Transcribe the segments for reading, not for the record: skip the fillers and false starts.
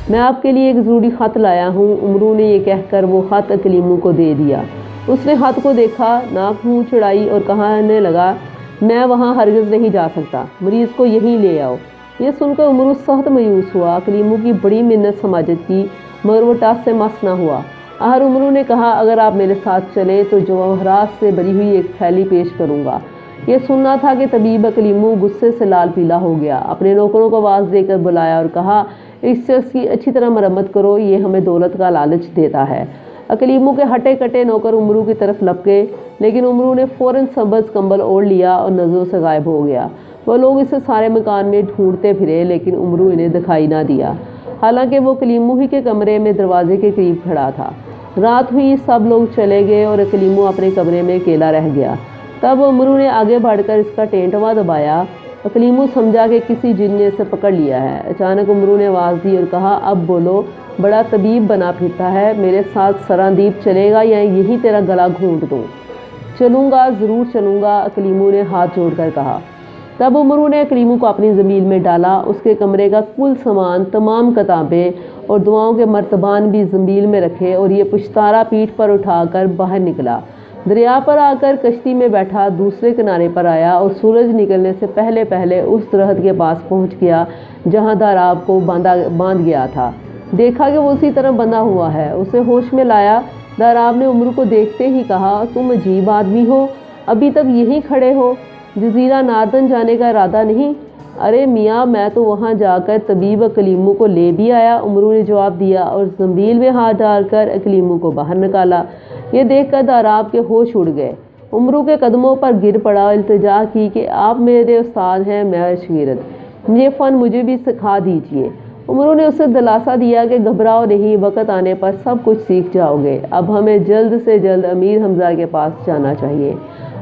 میں آپ کے لیے ایک ضروری خط لایا ہوں۔ عمرو نے یہ کہہ کر وہ خط اکلیمو کو دے دیا۔ اس نے خط کو دیکھا، ناک منہ چڑھائی اور کہنے لگا، میں وہاں ہرگز نہیں جا سکتا، مریض کو یہیں لے آؤ۔ یہ سن کر عمرو سخت مایوس ہوا۔ اکلیمو کی بڑی منت سماجت کی مگر وہ ٹس سے مس نہ ہوا۔ آخر عمرو نے کہا، اگر آپ میرے ساتھ چلیں تو جواہرات سے بری ہوئی ایک تھیلی پیش کروں گا۔ یہ سننا تھا کہ طبیب اکلیمو غصے سے لال پیلا ہو گیا۔ اپنے نوکروں کو آواز دے کر بلایا اور کہا، اس شخص کی اچھی طرح مرمت کرو، یہ ہمیں دولت کا لالچ دیتا ہے۔ اکلیمو کے ہٹے کٹے نوکر عمرو کی طرف لپکے، لیکن عمرو نے فوراً سبز کمبل اوڑھ لیا اور نظروں سے غائب ہو گیا۔ وہ لوگ اسے سارے مکان میں ڈھونڈتے پھرے، لیکن عمرو انہیں دکھائی نہ دیا، حالانکہ وہ اکلیمو ہی کے کمرے میں دروازے کے قریب کھڑا تھا۔ رات ہوئی، سب لوگ چلے گئے اور اکلیمو اپنے کمرے میں اکیلا رہ گیا۔ تب عمرو نے آگے بڑھ کر اس کا ٹینٹوا دبایا۔ اکلیمو سمجھا کہ کسی جن نے اسے پکڑ لیا ہے۔ اچانک عمرو نے آواز دی اور کہا، اب بولو، بڑا طبیب بنا پھرتا ہے، میرے ساتھ سرادیپ چلے گا یا یہیں تیرا گلا گھونٹ دوں؟ چلوں گا، ضرور چلوں گا، اکلیمو نے ہاتھ جوڑ کر کہا۔ تب عمرو نے اکلیمو کو اپنی زمین میں ڈالا۔ اس کے کمرے کا کل سامان، تمام کتابیں اور دعاؤں کے مرتبان بھی زمین میں رکھے اور یہ پشتارا پیٹھ پر اٹھا کر باہر نکلا۔ دریا پر آ کر کشتی میں بیٹھا، دوسرے کنارے پر آیا اور سورج نکلنے سے پہلے پہلے اس درخت کے پاس پہنچ گیا جہاں داراب کو باندھ گیا تھا۔ دیکھا کہ وہ اسی طرح بندھا ہوا ہے۔ اسے ہوش میں لایا۔ داراب نے عمرو کو دیکھتے ہی کہا، تم عجیب آدمی ہو، ابھی تک یہیں کھڑے ہو، جزیرہ ناردن جانے کا ارادہ نہیں؟ ارے میاں، میں تو وہاں جا کر طبیب اکلیمو کو لے بھی آیا، عمرو نے جواب دیا اور زنبیل میں ہاتھ ڈال کر اکلیمو کو باہر نکالا۔ یہ دیکھ کر داراب کے ہوش اڑ گئے۔ عمرو کے قدموں پر گر پڑا، التجا کی کہ آپ میرے استاد ہیں، میں شاگرد، یہ فن مجھے بھی سکھا دیجیے۔ عمرو نے اسے دلاسا دیا کہ گھبراؤ نہیں، وقت آنے پر سب کچھ سیکھ جاؤ گے، اب ہمیں جلد سے جلد امیر حمزہ کے پاس جانا چاہیے۔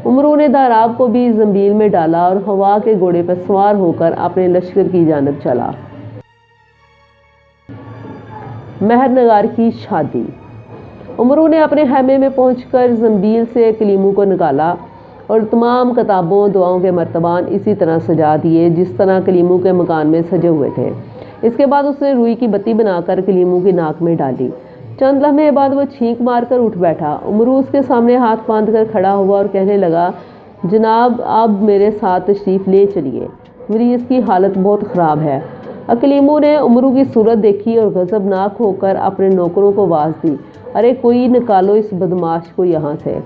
عمرو نے داراب کو بھی زنبیل میں ڈالا اور ہوا کے گھوڑے پر سوار ہو کر اپنے لشکر کی جانب چلا۔ مہر نگار کی شادی۔ عمرو نے اپنے خیمے میں پہنچ کر زنبیل سے اکلیمو کو نکالا اور تمام کتابوں، دعاؤں کے مرتبان اسی طرح سجا دیے جس طرح اکلیمو کے مکان میں سجے ہوئے تھے۔ اس کے بعد اس نے روئی کی بتی بنا کر اکلیمو کی ناک میں ڈالی۔ چند لمحے بعد وہ چھینک مار کر اٹھ بیٹھا۔ عمرو اس کے سامنے ہاتھ باندھ کر کھڑا ہوا اور کہنے لگا، جناب، اب میرے ساتھ تشریف لے چلیے، مریض کی حالت بہت خراب ہے۔ اکلیمو نے عمرو کی صورت دیکھی اور غضبناک ہو کر اپنے نوکروں کو آواز دی، ارے کوئی نکالو اس بدماش کو یہاں سے۔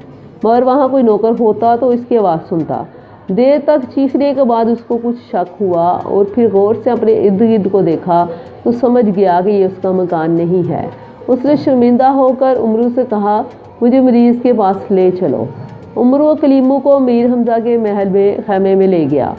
مگر وہاں کوئی نوکر ہوتا تو اس کی آواز سنتا۔ دیر تک چیخنے کے بعد اس کو کچھ شک ہوا اور پھر غور سے اپنے ارد گرد کو دیکھا تو سمجھ گیا کہ یہ اس کا مکان نہیں ہے۔ اس نے شرمندہ ہو کر عمرو سے کہا، مجھے مریض کے پاس لے چلو۔ عمرو اکلیمو کو امیر حمزہ کے محل میں خیمے میں لے گیا۔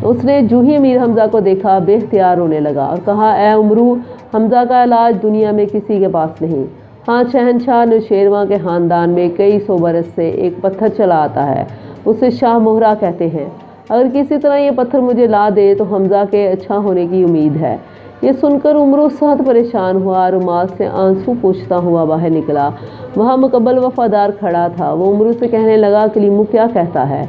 اس نے جو ہی امیر حمزہ کو دیکھا بے اختیار رونے لگا اور کہا، اے عمرو، حمزہ کا علاج دنیا میں کسی کے پاس نہیں۔ ہاں، شہنشاہ نوشیروان کے خاندان میں کئی سو برس سے ایک پتھر چلا آتا ہے، اسے شاہ مہرہ کہتے ہیں، اگر کسی طرح یہ پتھر مجھے لا دے تو حمزہ کے اچھا ہونے کی امید ہے۔ یہ سن کر عمرو سخت پریشان ہوا، رومال سے آنسو پوچھتا ہوا باہر نکلا۔ وہاں مقبل وفادار کھڑا تھا۔ وہ عمرو سے کہنے لگا، اکلیمو کیا کہتا ہے؟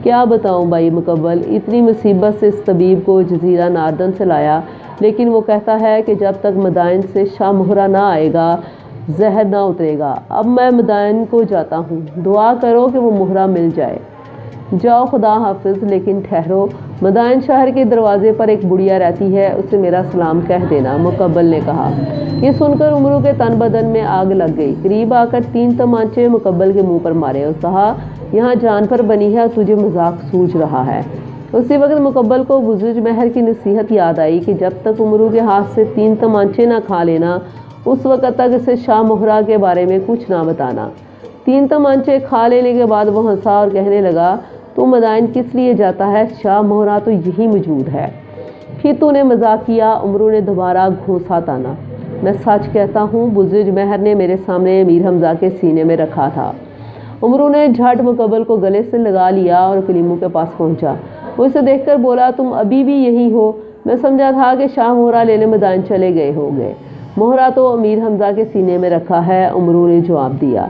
کیا بتاؤں بھائی مقبل، اتنی مصیبت سے اس طبیب کو جزیرہ ناردن سے لایا، لیکن وہ کہتا ہے کہ جب تک مدائن سے شاہ مہرہ نہ آئے گا زہر نہ اترے گا۔ اب میں مدائن کو جاتا ہوں، دعا کرو کہ وہ مہرہ مل جائے۔ جاؤ، خدا حافظ، لیکن ٹھہرو، مدائن شہر کے دروازے پر ایک بڑھیا رہتی ہے، اسے میرا سلام کہہ دینا، مقبل نے کہا۔ یہ سن کر عمرو کے تن بدن میں آگ لگ گئی۔ قریب آ کر 3 تمانچے مقبل کے منہ پر مارے اور کہا، یہاں جان پر بنی ہے اور تجھے مذاق سوجھ رہا ہے۔ اسی وقت مقبل کو بزرگ مہر کی نصیحت یاد آئی کہ جب تک عمرو کے ہاتھ سے 3 تمانچے نہ کھا لینا، اس وقت تک اسے شاہ مہرہ کے بارے میں کچھ نہ بتانا۔ 3 تمانچے کھا لینے کے بعد وہ ہنسا اور کہنے لگا، تو مدائن کس لیے جاتا ہے؟ شاہ مہرہ تو یہی موجود ہے۔ پھر تو نے مذاق کیا، عمرو نے دوبارہ گھونسا تانا۔ میں سچ کہتا ہوں، بزرگ مہر نے میرے سامنے امیر حمزہ کے سینے میں رکھا تھا۔ عمرو نے جھٹ مقبل کو گلے سے لگا لیا اور اکلیمو کے پاس پہنچا۔ وہ اسے دیکھ کر بولا، تم ابھی بھی یہی ہو؟ میں سمجھا تھا کہ شاہ مہرہ لینے مدائن چلے گئے ہوں گے۔ مہرہ تو امیر حمزہ کے سینے میں رکھا ہے، عمرو نے جواب دیا۔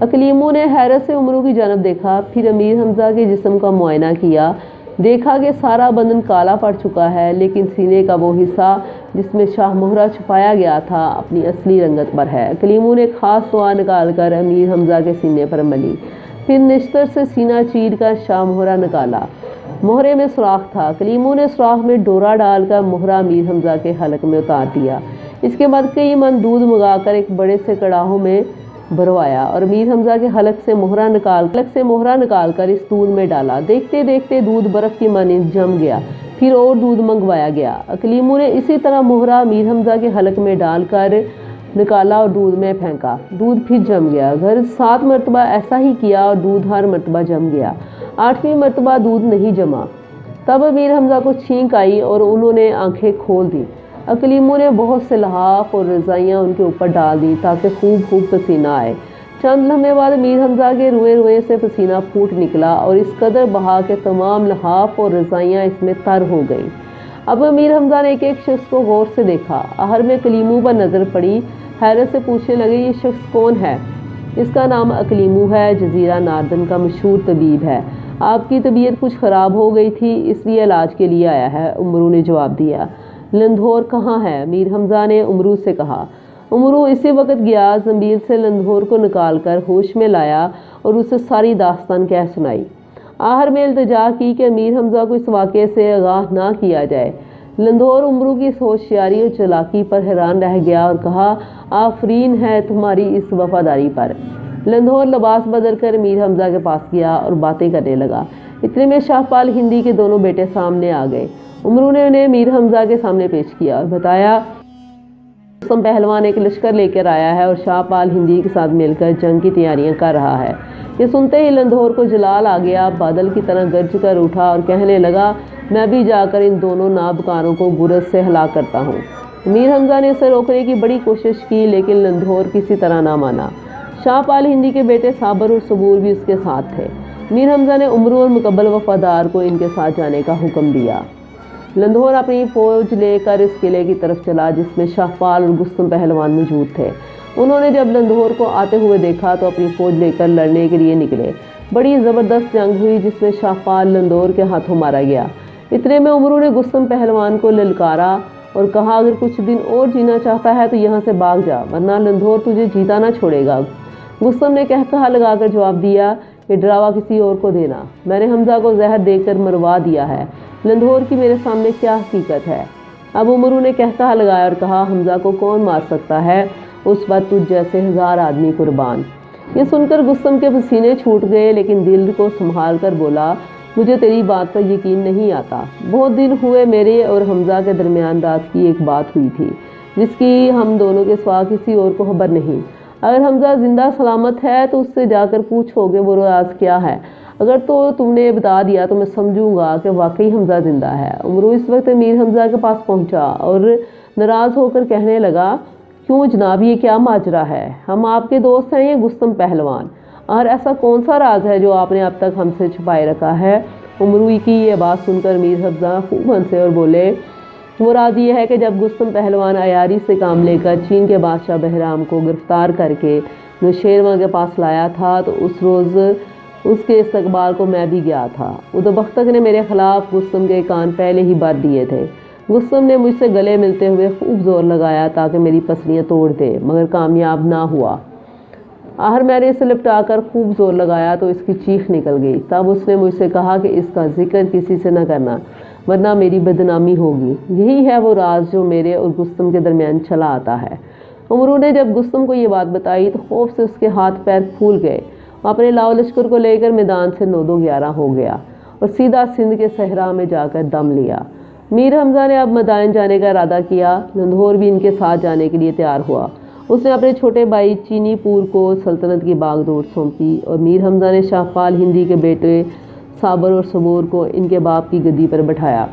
اکلیمو نے حیرت سے عمرو کی جانب دیکھا، پھر امیر حمزہ کے جسم کا معائنہ کیا۔ دیکھا کہ سارا بدن کالا پڑ چکا ہے، لیکن سینے کا وہ حصہ جس میں شاہ مہرہ چھپایا گیا تھا اپنی اصلی رنگت پر ہے۔ کلیموں نے خاص دعا نکال کر امیر حمزہ کے سینے پر ملی، پھر نشتر سے سینہ چیر کر شاہ مہرہ نکالا۔ مہرے میں سوراخ تھا۔ کلیموں نے سوراخ میں ڈورا ڈال کر مہرہ امیر حمزہ کے حلق میں اتار دیا۔ اس کے بعد کئی من دودھ منگا کر ایک بڑے سے کڑاہوں میں بھروایا اور امیر حمزہ کے حلق سے مہرہ نکال کر اس دودھ میں ڈالا۔ دیکھتے دیکھتے دودھ برف کی مانند جم گیا۔ پھر اور دودھ منگوایا گیا۔ کلیموں نے اسی طرح مہرہ امیر حمزہ کے حلق میں ڈال کر نکالا اور دودھ میں پھینکا۔ دودھ پھر جم گیا۔ غرض 7 مرتبہ ایسا ہی کیا اور دودھ ہر مرتبہ جم گیا۔ 8ویں مرتبہ دودھ نہیں جما۔ تب امیر حمزہ کو چھینک آئی اور انہوں نے آنکھیں کھول دیں۔ کلیموں نے بہت سے لحاف اور رضائیاں ان کے اوپر ڈال دیں تاکہ خوب پسینہ آئے۔ چند لمحے بعد امیر حمزہ کے روئے سے پسینہ پھوٹ نکلا اور اس قدر بہا کہ تمام لحاف اور رضائیاں اس میں تر ہو گئیں۔ اب امیر حمزہ نے ایک شخص کو غور سے دیکھا۔ آخر میں کلیموں پر نظر پڑی۔ حیرت سے پوچھنے لگے، یہ شخص کون ہے؟ اس کا نام اکلیموں ہے، جزیرہ ناردن کا مشہور طبیب ہے۔ آپ کی طبیعت کچھ خراب ہو گئی تھی، اس لیے علاج کے لیے آیا ہے، امرو نے جواب دیا۔ لندھور کہاں ہے؟ امیر حمزہ نے امرو سے کہا۔ امرو اسی وقت گیا، زنبیل سے لندھور کو نکال کر ہوش میں لایا اور اسے ساری داستان کہہ سنائی۔ آخر میں التجا کی کہ امیر حمزہ کو اس واقعے سے آگاہ نہ کیا جائے۔ لندھور امرو کی اس ہوشیاری اور چالاکی پر حیران رہ گیا اور کہا، آفرین ہے تمہاری اس وفاداری پر۔ لندھور لباس بدل کر امیر حمزہ کے پاس گیا اور باتیں کرنے لگا۔ اتنے میں شاہپال ہندی کے دونوں بیٹے سامنے آ گئے۔ امرو نے انہیں امیر حمزہ کے سامنے پیش کیا اور بتایا، رستم پہلوان ایک لشکر لے کر آیا ہے اور شاہپال ہندی کے ساتھ مل کر جنگ کی تیاریاں کر رہا ہے۔ یہ سنتے ہی لندھور کو جلال آ گیا، بادل کی طرح گرج کر اٹھا اور کہنے لگا، میں بھی جا کر ان دونوں نابکاروں کو گرز سے ہلاک کرتا ہوں۔ امیر حمزہ نے اسے روکنے کی بڑی کوشش کی، لیکن لندھور کسی طرح نہ مانا۔ شاہپال ہندی کے بیٹے صابر اور صبور بھی اس کے ساتھ تھے۔ امیر حمزہ نے امرو اور مقبل وفادار کو ان کے ساتھ جانے کا حکم دیا۔ لندھور اپنی فوج لے کر اس قلعے کی طرف چلا جس میں شاہپال اور گستم پہلوان موجود تھے۔ انہوں نے جب لندھور کو آتے ہوئے دیکھا تو اپنی فوج لے کر لڑنے کے لیے نکلے۔ بڑی زبردست جنگ ہوئی جس میں شاہپال لندھور کے ہاتھوں مارا گیا۔ اتنے میں امرو نے گستم پہلوان کو للکارا اور کہا، اگر کچھ دن اور جینا چاہتا ہے تو یہاں سے بھاگ جا، ورنہ لندھور تجھے جیتا نہ چھوڑے گا۔ گستم نے قہقہہ لگا کر جواب دیا، یہ ڈراوا کسی اور کو دینا، میں نے حمزہ کو زہر دے کر مروا دیا ہے، لندھور کی میرے سامنے کیا حقیقت ہے؟ اب امرو نے قہقہہ لگایا اور کہا، حمزہ کو کون مار سکتا ہے، اس پر تجھ جیسے 1000 آدمی قربان۔ یہ سن کر گستم کے پسینے چھوٹ گئے، لیکن دل کو سنبھال کر بولا، مجھے تیری بات پر یقین نہیں آتا۔ بہت دن ہوئے میرے اور حمزہ کے درمیان رات کی ایک بات ہوئی تھی جس کی ہم دونوں کے سوا کسی اور کو خبر نہیں۔ اگر حمزہ زندہ سلامت ہے تو اس سے جا کر پوچھو کہ وہ راز کیا ہے۔ اگر تو تم نے بتا دیا تو میں سمجھوں گا کہ واقعی حمزہ زندہ ہے۔ امرو اس وقت امیر حمزہ کے پاس پہنچا اور ناراض ہو کر کہنے لگا، کیوں جناب، یہ کیا ماجرا ہے؟ ہم آپ کے دوست ہیں، یہ گستم پہلوان، اور ایسا کون سا راز ہے جو آپ نے اب تک ہم سے چھپائے رکھا ہے؟ امرو کی یہ بات سن کر امیر حمزہ خوب ہنسے اور بولے، وہ راز یہ ہے کہ جب گستم پہلوان عیاری سے کام لے کر چین کے بادشاہ بہرام کو گرفتار کر کے نوشیروان کے پاس لایا تھا تو اس روز اس کے استقبال کو میں بھی گیا تھا۔ ادوبختک نے میرے خلاف گستم کے کان پہلے ہی بھر دیے تھے۔ گستم نے مجھ سے گلے ملتے ہوئے خوب زور لگایا تاکہ میری پسلیاں توڑ دے، مگر کامیاب نہ ہوا۔ آخر میں نے اسے لپٹا کر خوب زور لگایا تو اس کی چیخ نکل گئی۔ تب اس نے مجھ سے کہا کہ اس کا ذکر کسی سے نہ کرنا ورنہ میری بدنامی ہوگی۔ یہی ہے وہ راز جو میرے اور گستم کے درمیان چلا آتا ہے۔ امرو نے جب گستم کو یہ بات بتائی تو خوف سے اس کے ہاتھ پیر پھول گئے۔ وہ اپنے لاؤ لشکر کو لے کر میدان سے 9-2-11 ہو گیا اور سیدھا سندھ کے صحرا میں جا کر دم لیا۔ امیر حمزہ نے اب مدائن جانے کا ارادہ کیا۔ لندھور بھی ان کے ساتھ جانے کے لیے تیار ہوا۔ اس نے اپنے چھوٹے بھائی چینی پور کو سلطنت کی باغ ڈور سونپی اور امیر حمزہ نے شاہپال ہندی کے بیٹے صابر اور صبور کو ان کے باپ کی گدی پر بٹھایا۔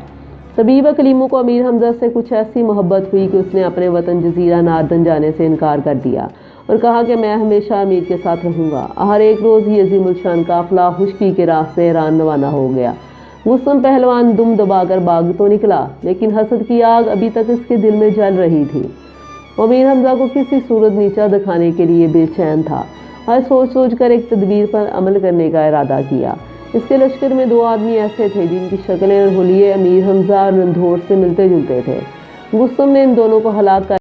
طبیب کلیموں کو امیر حمزہ سے کچھ ایسی محبت ہوئی کہ اس نے اپنے وطن جزیرہ ناردن جانے سے انکار کر دیا اور کہا کہ میں ہمیشہ امیر کے ساتھ رہوں گا۔ ہر ایک روز ہی عظیم الشان قافلہ خشکی کے راستے ایران روانہ ہو گیا۔ گستم پہلوان دم دبا کر باغ تو نکلا، لیکن حسد کی آگ ابھی تک اس کے دل میں جل رہی تھی۔ امیر حمزہ کو کسی صورت نیچا دکھانے کے لیے بے چین تھا۔ ہر سوچ کر ایک تدبیر پر عمل کرنے کا ارادہ کیا۔ اس کے لشکر میں 2 آدمی ایسے تھے جن کی شکلیں اور حلیے امیر حمزہ اور رندھور سے ملتے جلتے تھے۔ گستم نے ان دونوں کو ہلاک کر